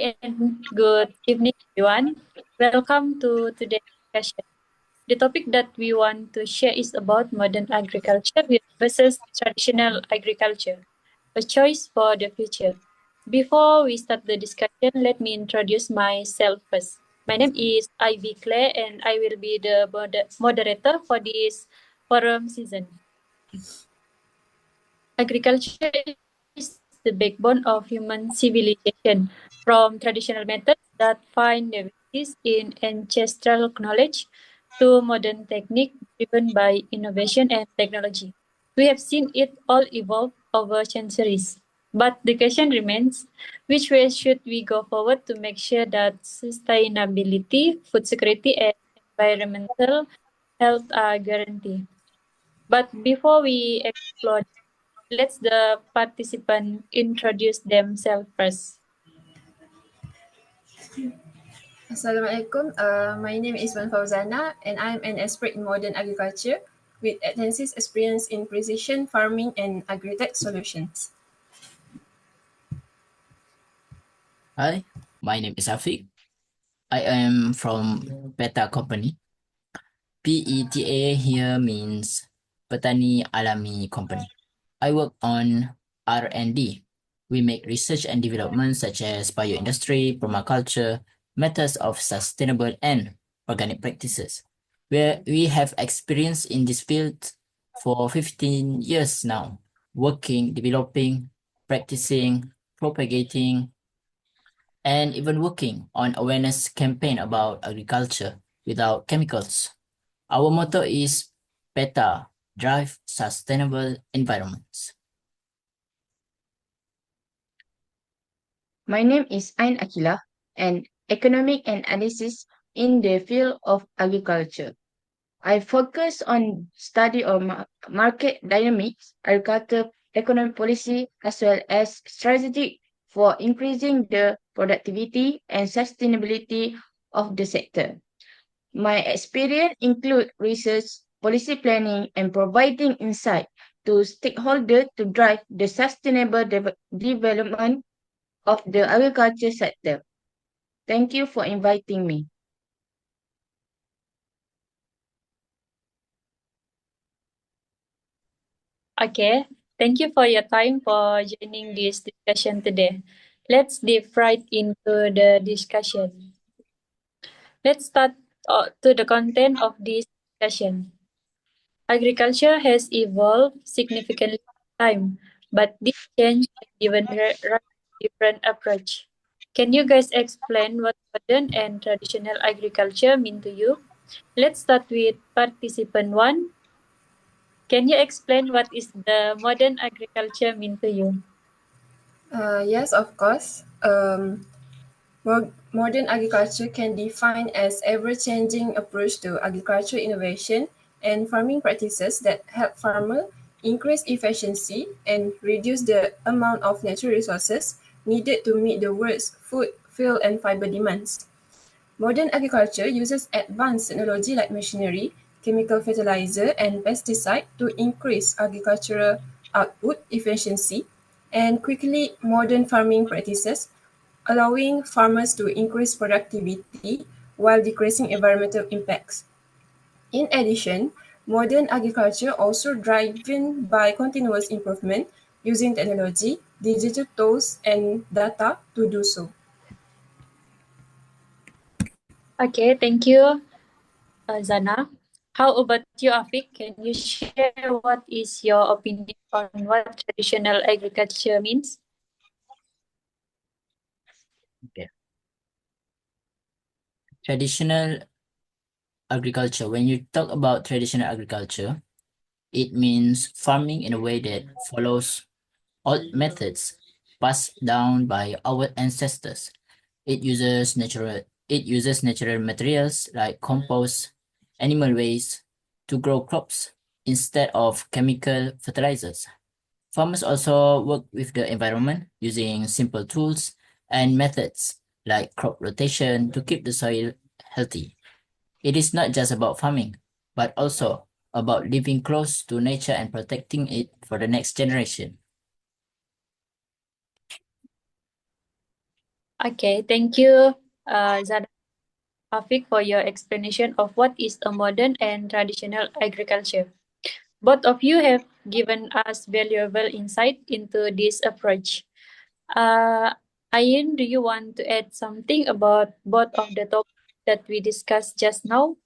Hi and good evening, everyone. Welcome to today's discussion. The topic that we want to share is about modern agriculture versus traditional agriculture, a choice for the future. Before we start the discussion, let me introduce myself first. My name is Ivy Claire, and I will be the moderator for this forum season. Agriculture is the backbone of human civilization, from traditional methods that find their basis in ancestral knowledge to modern technique driven by innovation and technology. We have seen it all evolve over centuries. But the question remains, which way should we go forward to make sure that sustainability, food security, and environmental health are guaranteed? But before we explore, let's the participant introduce themselves first. Assalamualaikum. My name is Wan Fauzana and I'm an expert in modern agriculture with extensive experience in precision farming and agri-tech solutions. Hi, my name is Afiq. I am from PETA Company. PETA here means Petani Alami Company. I work on R&D. We make research and development such as bioindustry, permaculture, methods of sustainable and organic practices. Where we have experience in this field for 15 years now, working, developing, practicing, propagating, and even working on awareness campaign about agriculture without chemicals. Our motto is PETA, Drive Sustainable Environments. My name is Ain Akila, an economic analysis in the field of agriculture. I focus on study of market dynamics, agriculture economic policy, as well as strategy for increasing the productivity and sustainability of the sector. My experience include research, policy planning, and providing insight to stakeholders to drive the sustainable development of the agriculture sector. Thank you for inviting me. Okay, thank you for your time for joining this discussion today. Let's dive right into the discussion. Let's start to the content of this discussion. Agriculture has evolved significantly in time, but this change has given a different approach. Can you guys explain what modern and traditional agriculture mean to you? Let's start with participant one. Can you explain what is the modern agriculture mean to you? Yes, of course. Modern agriculture can be defined as ever-changing approach to agriculture innovation and farming practices that help farmers increase efficiency and reduce the amount of natural resources needed to meet the world's food, fuel, and fiber demands. Modern agriculture uses advanced technology like machinery, chemical fertilizer, and pesticide to increase agricultural output efficiency, and quickly modern farming practices, allowing farmers to increase productivity while decreasing environmental impacts. In addition, modern agriculture also driven by continuous improvement using technology, digital tools, and data to do so. Okay, thank you, Zana. How about you, Afik? Can you share what is your opinion on what traditional agriculture means? Okay. Traditional agriculture. When you talk about traditional agriculture, it means farming in a way that follows old methods passed down by our ancestors. It uses natural materials like compost, animal waste to grow crops instead of chemical fertilizers. Farmers also work with the environment using simple tools and methods like crop rotation to keep the soil healthy. It is not just about farming, but also about living close to nature and protecting it for the next generation. Okay, thank you, Zana Afik, for your explanation of what is a modern and traditional agriculture. Both of you have given us valuable insight into this approach. Uh, Ayin, do you want to add something about both of the topics that we discussed just now?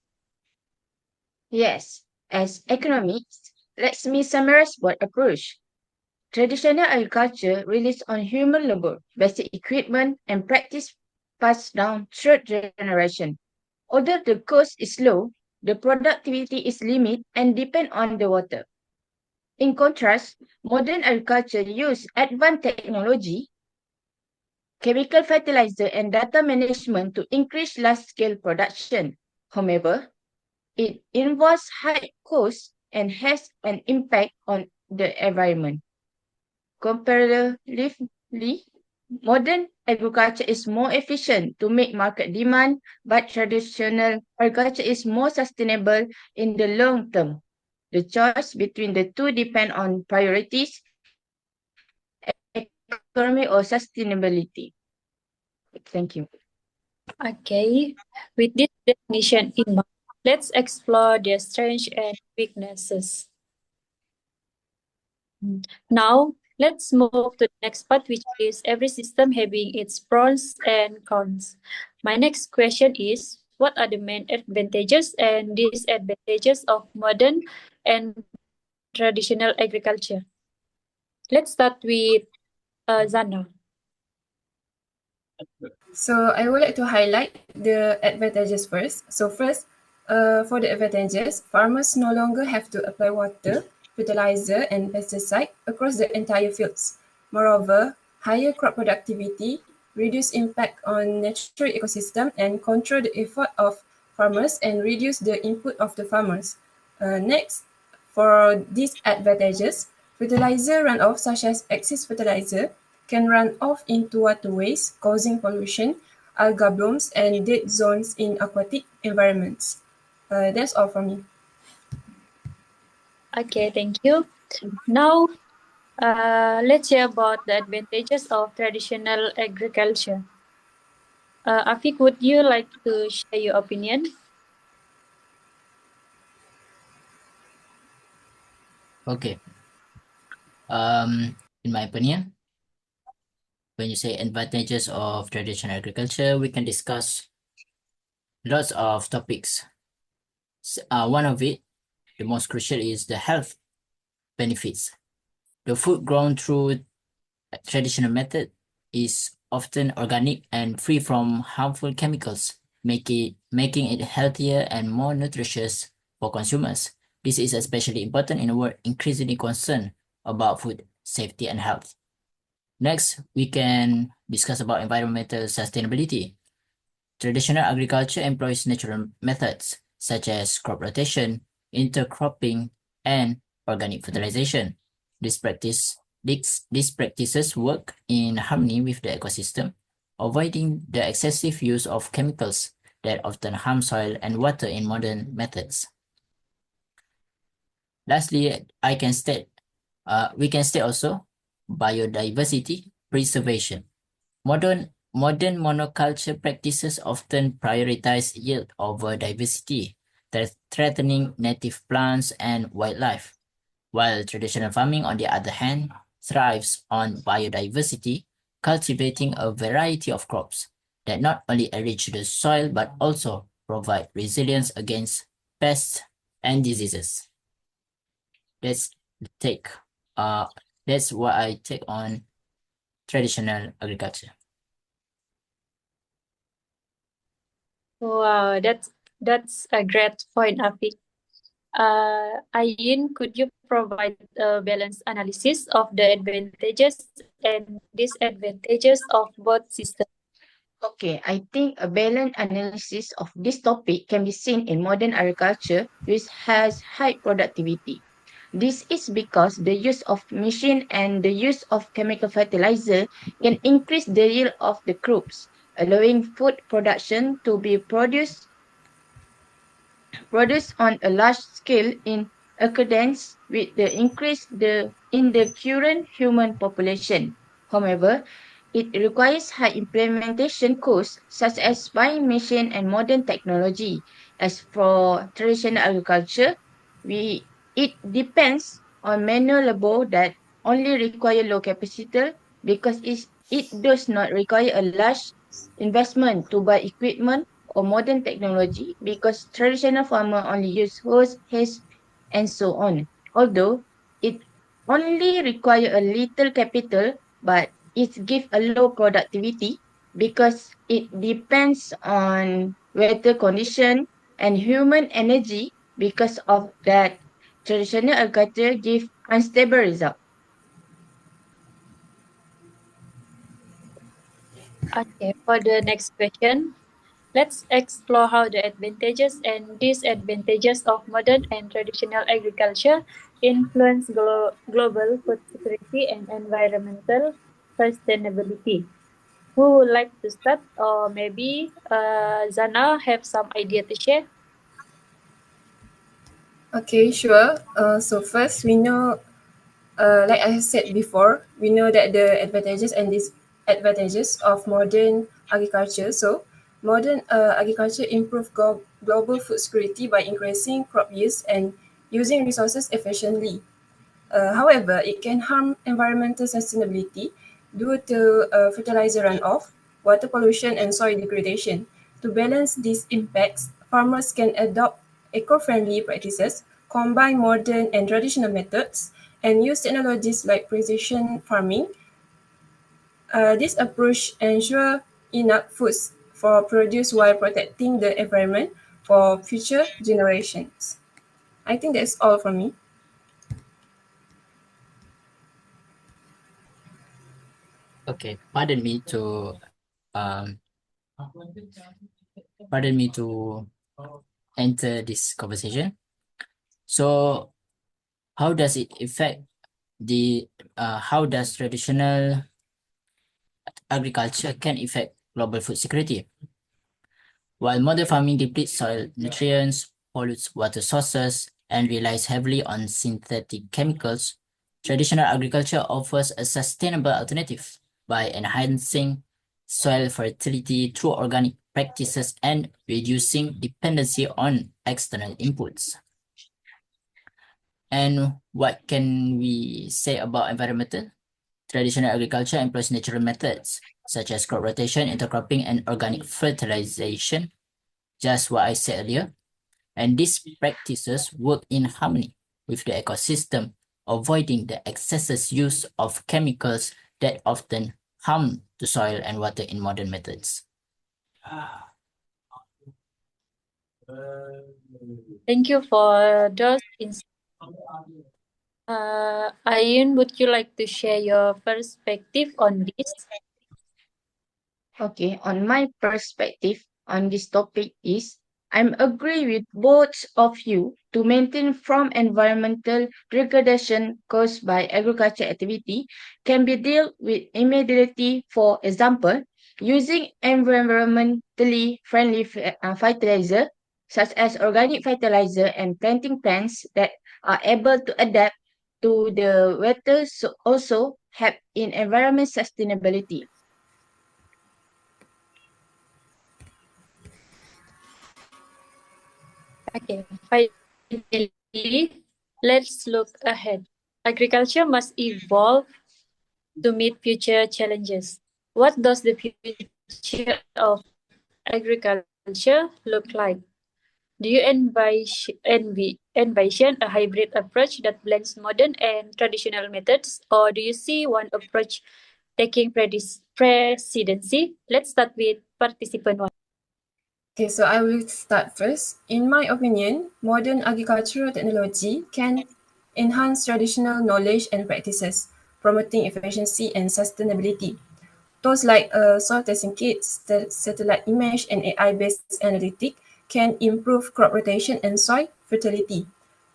Yes, as economics, let me summarize both approach. Traditional agriculture relies on human labor, basic equipment, and practice passed down through generation. Although the cost is low, the productivity is limited and depend on the water. In contrast, modern agriculture use advanced technology, chemical fertilizer, and data management to increase large-scale production. However, it involves high costs and has an impact on the environment. Comparatively, modern agriculture is more efficient to meet market demand, but traditional agriculture is more sustainable in the long term. The choice between the two depend on priorities, economy or sustainability. Thank you. Okay, with this definition in mind, let's explore their strengths and weaknesses. Now, let's move to the next part, which is every system having its pros and cons. My next question is, what are the main advantages and disadvantages of modern and traditional agriculture? Let's start with Zana. So I would like to highlight the advantages first. So first, for the advantages, farmers no longer have to apply water, fertilizer, and pesticide across the entire fields. Moreover, higher crop productivity, reduce impact on natural ecosystem, and control the effort of farmers and reduce the input of the farmers. Next, for these advantages, fertilizer runoff such as excess fertilizer can run off into waterways, causing pollution, algal blooms, and dead zones in aquatic environments. That's all from me. Okay, thank you. Now, let's hear about the advantages of traditional agriculture. Afik, would you like to share your opinion? Okay. In my opinion, when you say advantages of traditional agriculture, we can discuss lots of topics. One of it, the most crucial, is the health benefits. The food grown through a traditional method is often organic and free from harmful chemicals, making it healthier and more nutritious for consumers. This is especially important in a world increasingly concerned about food safety and health. Next, we can discuss about environmental sustainability. Traditional agriculture employs natural methods such as crop rotation, intercropping, and organic fertilization. These practices work in harmony with the ecosystem, avoiding the excessive use of chemicals that often harm soil and water in modern methods. Lastly, we can state also biodiversity preservation. Modern monoculture practices often prioritize yield over diversity, threatening native plants and wildlife, while traditional farming, on the other hand, thrives on biodiversity, cultivating a variety of crops that not only enrich the soil but also provide resilience against pests and diseases. That's the take. Uh, that's what I take on traditional agriculture. Wow, that's a great point, Afik. Ayin, could you provide a balanced analysis of the advantages and disadvantages of both systems? Okay, I think a balanced analysis of this topic can be seen in modern agriculture, which has high productivity. This is because the use of machine and the use of chemical fertilizer can increase the yield of the crops, allowing food production to be produced on a large scale in accordance with the increase in the current human population. However, it requires high implementation costs such as buying machine and modern technology. As for traditional agriculture, it depends on manual labor that only require low capital because it does not require a large investment to buy equipment or modern technology because traditional farmer only use hose, haste, and so on. Although it only require a little capital, but it gives a low productivity because it depends on weather condition and human energy. Because of that, traditional agriculture give unstable result. Okay, for the next question, let's explore how the advantages and disadvantages of modern and traditional agriculture influence global food security and environmental sustainability. Who would like to start? Or maybe Zana have some idea to share? Okay, sure. So first, we know, like I said before, we know that the advantages and disadvantages of modern agriculture. So, modern agriculture improve global food security by increasing crop yields and using resources efficiently. However, it can harm environmental sustainability due to fertilizer runoff, water pollution, and soil degradation. To balance these impacts, farmers can adopt eco-friendly practices, combine modern and traditional methods, and use technologies like precision farming. This approach ensures enough foods for produce while protecting the environment for future generations. I think that's all from me. Okay, um pardon me to enter this conversation. So how does it affect the how does traditional agriculture can affect global food security? While modern farming depletes soil nutrients, pollutes water sources, and relies heavily on synthetic chemicals, traditional agriculture offers a sustainable alternative by enhancing soil fertility through organic practices and reducing dependency on external inputs. And what can we say about environmental? Traditional agriculture employs natural methods such as crop rotation, intercropping, and organic fertilization, just what I said earlier. And these practices work in harmony with the ecosystem, avoiding the excessive use of chemicals that often harm the soil and water in modern methods. Thank you for those insights. Ayun, would you like to share your perspective on this? Okay, on my perspective on this topic is I'm agree with both of you to maintain from environmental degradation caused by agriculture activity can be dealt with immediately. For example, using environmentally friendly fertilizer such as organic fertilizer and planting plants that are able to adapt to the weather also help in environment sustainability. Okay, finally, let's look ahead. Agriculture must evolve to meet future challenges. What does the future of agriculture look like? Do you envision a hybrid approach that blends modern and traditional methods, or do you see one approach taking presidency? Let's start with participant one. Okay, so I will start first. In my opinion, modern agricultural technology can enhance traditional knowledge and practices, promoting efficiency and sustainability. Tools like soil testing kits, satellite image, and AI-based analytic can improve crop rotation and soil fertility.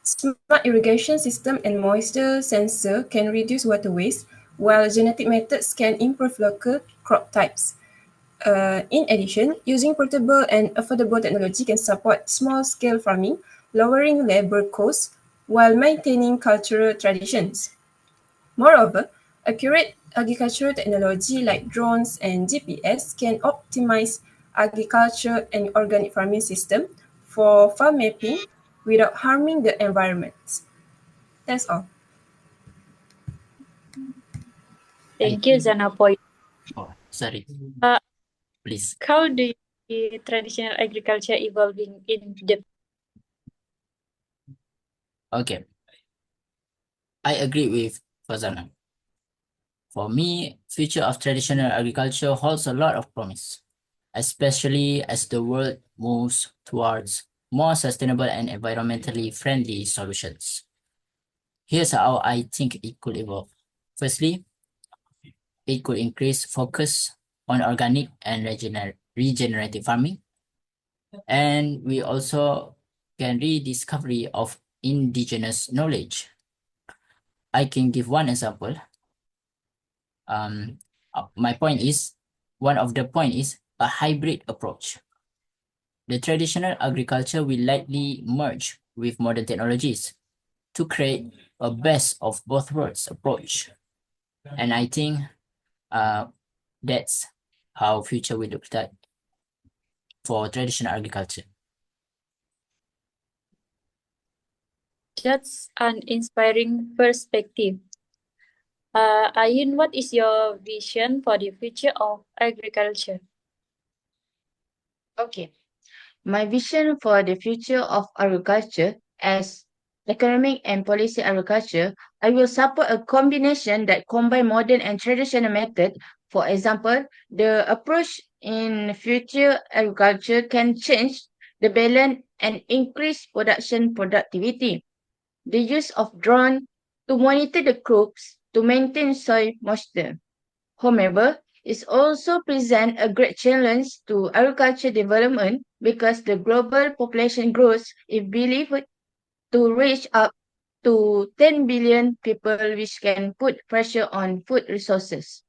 Smart irrigation system and moisture sensor can reduce water waste, while genetic methods can improve local crop types. In addition, using portable and affordable technology can support small-scale farming, lowering labor costs while maintaining cultural traditions. Moreover, accurate agricultural technology like drones and GPS can optimize agriculture and organic farming system for farm mapping without harming the environment. That's all. I Thank you, think, Zana, for oh, sorry, uh, please. how do you see traditional agriculture evolving in the Okay, I agree with Fazana. For me, future of traditional agriculture holds a lot of promise, especially as the world moves towards more sustainable and environmentally friendly solutions. Here's how I think it could evolve. Firstly, it could increase focus on organic and regenerative farming, and we also can rediscovery of indigenous knowledge. I can give one example. My point is, one of the point is a hybrid approach. The traditional agriculture will likely merge with modern technologies to create a best of both worlds approach. And I think uh, that's how future will look like for traditional agriculture. That's an inspiring perspective. Ayin, what is your vision for the future of agriculture? Okay. My vision for the future of agriculture as economic and policy agriculture, I will support a combination that combine modern and traditional method. For example, the approach in future agriculture can change the balance and increase production productivity. The use of drone to monitor the crops to maintain soil moisture. However, it also presents a great challenge to agriculture development because the global population growth is believed to reach up to 10 billion people, which can put pressure on food resources.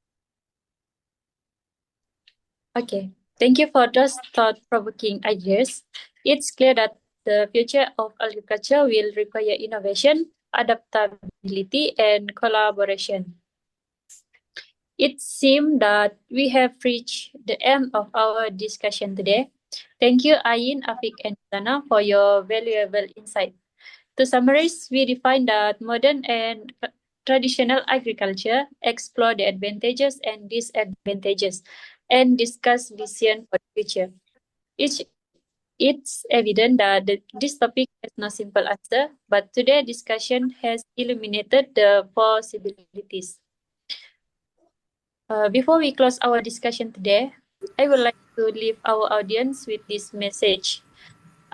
Okay, thank you for those thought-provoking ideas. It's clear that the future of agriculture will require innovation, adaptability, and collaboration. It seems that we have reached the end of our discussion today. Thank you, Ayin, Afik, and Sana, for your valuable insight. To summarize, we define that modern and traditional agriculture, explore the advantages and disadvantages, and discuss vision for the future. It's, it's evident that this topic has no simple answer, but today's discussion has illuminated the possibilities. Before we close our discussion today, I would like to leave our audience with this message.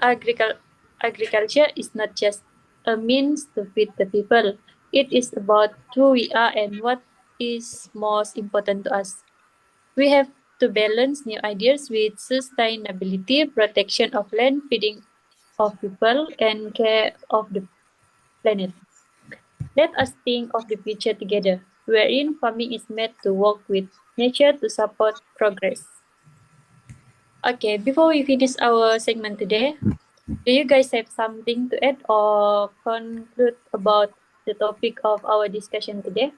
Agricul- Agriculture is not just a means to feed the people. It is about who we are and what is most important to us. We have to balance new ideas with sustainability, protection of land, feeding of people, and care of the planet. Let us think of the future together, wherein farming is meant to work with nature to support progress. Okay, before we finish our segment today, do you guys have something to add or conclude about the topic of our discussion today?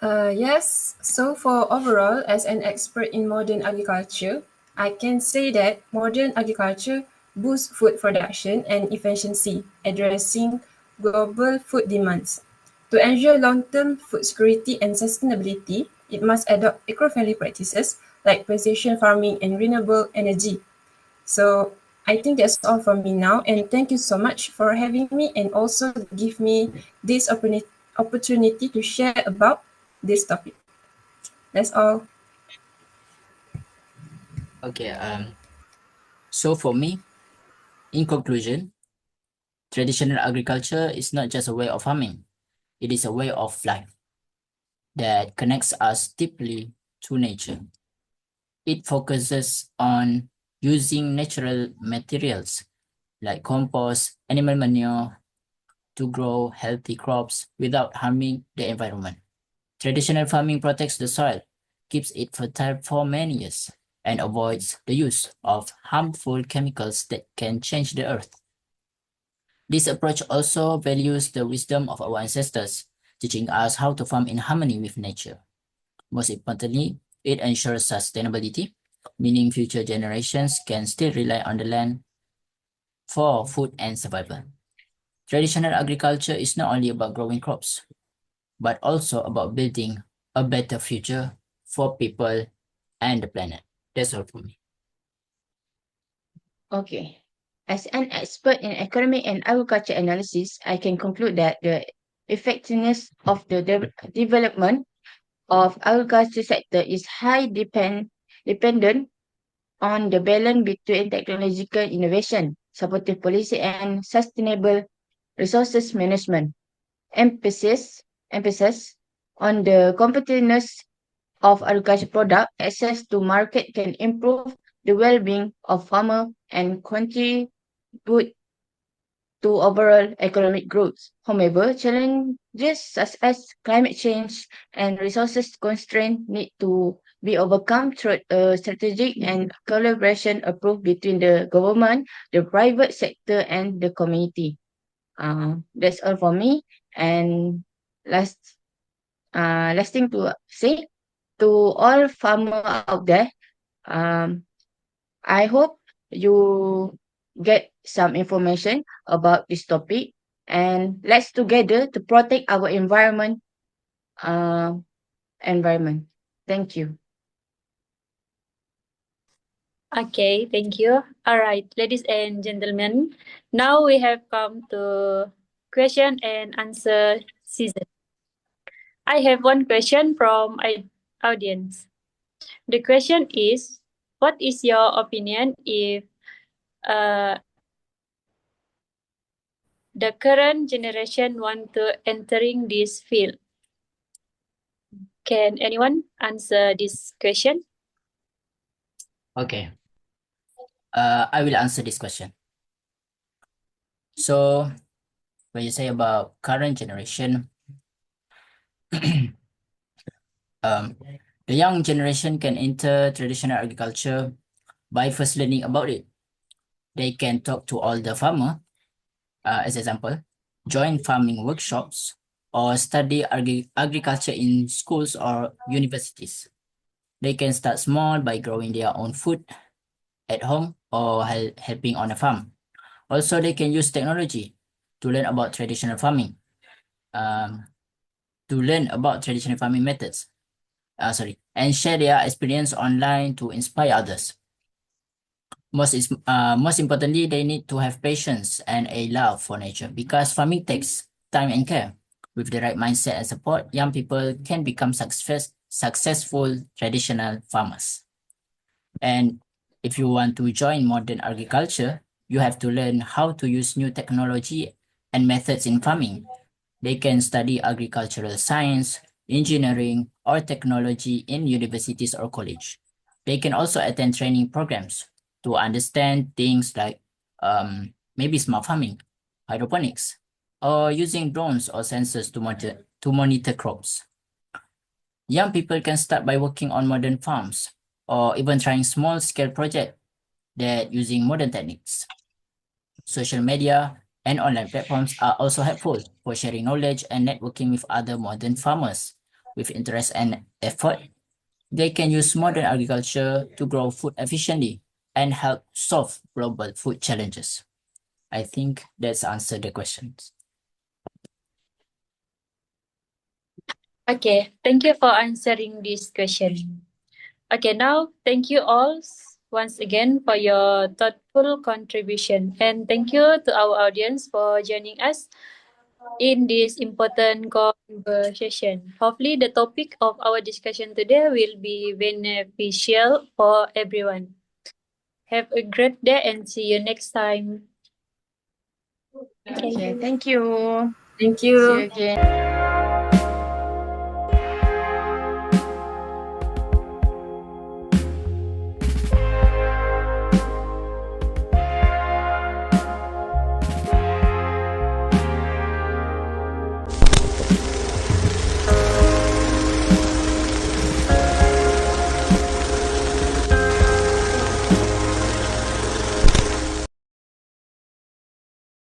Yes, so for overall, as an expert in modern agriculture, I can say that modern agriculture boosts food production and efficiency, addressing global food demands. To ensure long-term food security and sustainability, it must adopt eco-friendly practices like precision farming and renewable energy. So I think that's all from me now, and thank you so much for having me and also give me this opportunity to share about this topic. That's all. Okay, so for me, in conclusion, traditional agriculture is not just a way of farming, it is a way of life that connects us deeply to nature. It focuses on using natural materials like compost, animal manure to grow healthy crops without harming the environment. Traditional farming protects the soil, keeps it fertile for many years, and avoids the use of harmful chemicals that can change the earth. This approach also values the wisdom of our ancestors, teaching us how to farm in harmony with nature. Most importantly, it ensures sustainability, meaning future generations can still rely on the land for food and survival. Traditional agriculture is not only about growing crops, but also about building a better future for people and the planet. That's all for me. Okay. As an expert in economic and agriculture analysis, I can conclude that the effectiveness of the development of agriculture sector is dependent on the balance between technological innovation, supportive policy, and sustainable resources management. Emphasis on the competitiveness of agriculture product, access to market can improve the well-being of farmer and contribute to overall economic growth. However, challenges such as climate change and resources constraint need to be overcome through a strategic and collaboration approach between the government, the private sector, and the community. That's all for me. And last, last thing to say to all farmer out there, um, I hope you get some information about this topic and let's together to protect our uh, environment. Thank you. Okay, thank you. All right, ladies and gentlemen, now we have come to question and answer season. I have one question from audience. The question is, what is your opinion if uh, the current generation want to entering this field? Can anyone answer this question? Okay. I will answer this question. So, when you say about current generation, the young generation can enter traditional agriculture by first learning about it. They can talk to all the farmer, as example, join farming workshops, or study agriculture in schools or universities. They can start small by growing their own food at home or helping on a farm. Also, they can use technology to learn about traditional farming, methods, and share their experience online to inspire others. Most importantly, they need to have patience and a love for nature because farming takes time and care. With the right mindset and support, young people can become successful traditional farmers. And if you want to join modern agriculture, you have to learn how to use new technology and methods in farming. They can study agricultural science, engineering, or technology in universities or college. They can also attend training programs to understand things like maybe smart farming, hydroponics, or using drones or sensors to monitor crops. Young people can start by working on modern farms or even trying small-scale projects that using modern techniques. Social media and online platforms are also helpful for sharing knowledge and networking with other modern farmers. With interest and effort, they can use modern agriculture to grow food efficiently and help solve global food challenges. I think that's answered the questions. Okay, thank you for answering this question. Okay, now thank you all once again for your thoughtful contribution, and thank you to our audience for joining us in this important conversation. Hopefully, the topic of our discussion today will be beneficial for everyone. Have a great day and see you next time. Okay, thank you. Thank See you you. again.